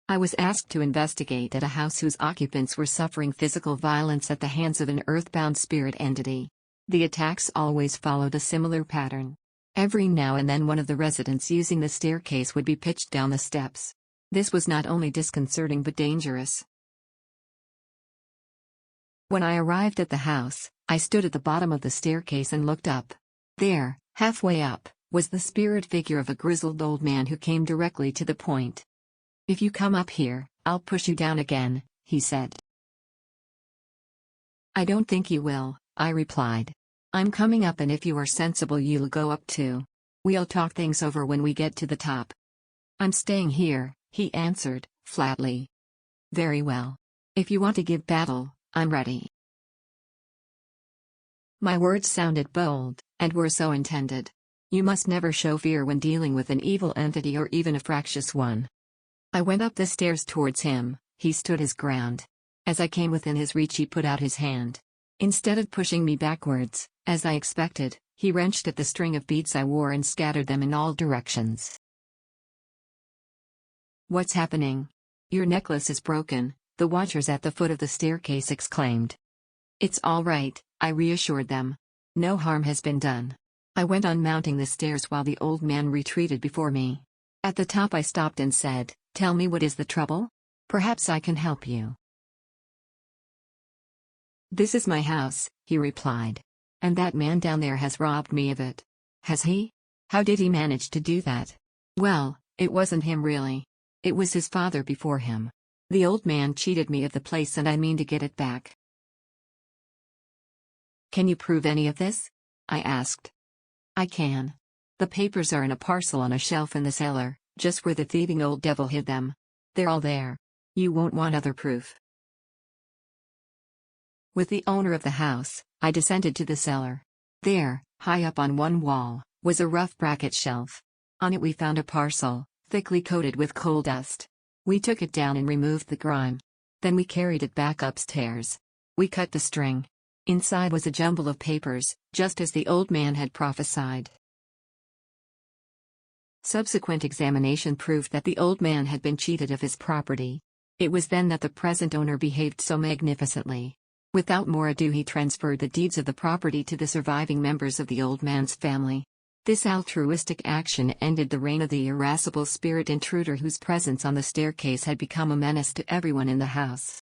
I was asked to investigate at a house whose occupants were suffering physical violence at the hands of an earthbound spirit entity. The attacks always followed a similar pattern. Every now and then one of the residents using the staircase would be pitched down the steps. This was not only disconcerting but dangerous. When I arrived at the house, I stood at the bottom of the staircase and looked up. There, halfway up, was the spirit figure of a grizzled old man who came directly to the point. "If you come up here, I'll push you down again," he said. "I don't think you will," I replied. "I'm coming up, and if you are sensible you'll go up too. We'll talk things over when we get to the top." "I'm staying here," he answered, flatly. "Very well. If you want to give battle, I'm ready." My words sounded bold, and were so intended. You must never show fear when dealing with an evil entity or even a fractious one. I went up the stairs towards him. He stood his ground. As I came within his reach, he put out his hand. Instead of pushing me backwards, as I expected, he wrenched at the string of beads I wore and scattered them in all directions. "What's happening?" "Your necklace is broken," the watchers at the foot of the staircase exclaimed. "It's all right," I reassured them. "No harm has been done." I went on mounting the stairs while the old man retreated before me. At the top I stopped and said, "Tell me, what is the trouble? Perhaps I can help you." "This is my house," he replied. "And that man down there has robbed me of it." "Has he? How did he manage to do that?" "Well, it wasn't him really. It was his father before him. The old man cheated me of the place and I mean to get it back." "Can you prove any of this?" I asked. "I can. The papers are in a parcel on a shelf in the cellar, just where the thieving old devil hid them. They're all there. You won't want other proof." With the owner of the house, I descended to the cellar. There, high up on one wall, was a rough bracket shelf. On it we found a parcel, thickly coated with coal dust. We took it down and removed the grime. Then we carried it back upstairs. We cut the string. Inside was a jumble of papers, just as the old man had prophesied. Subsequent examination proved that the old man had been cheated of his property. It was then that the present owner behaved so magnificently. Without more ado, he transferred the deeds of the property to the surviving members of the old man's family. This altruistic action ended the reign of the irascible spirit intruder whose presence on the staircase had become a menace to everyone in the house.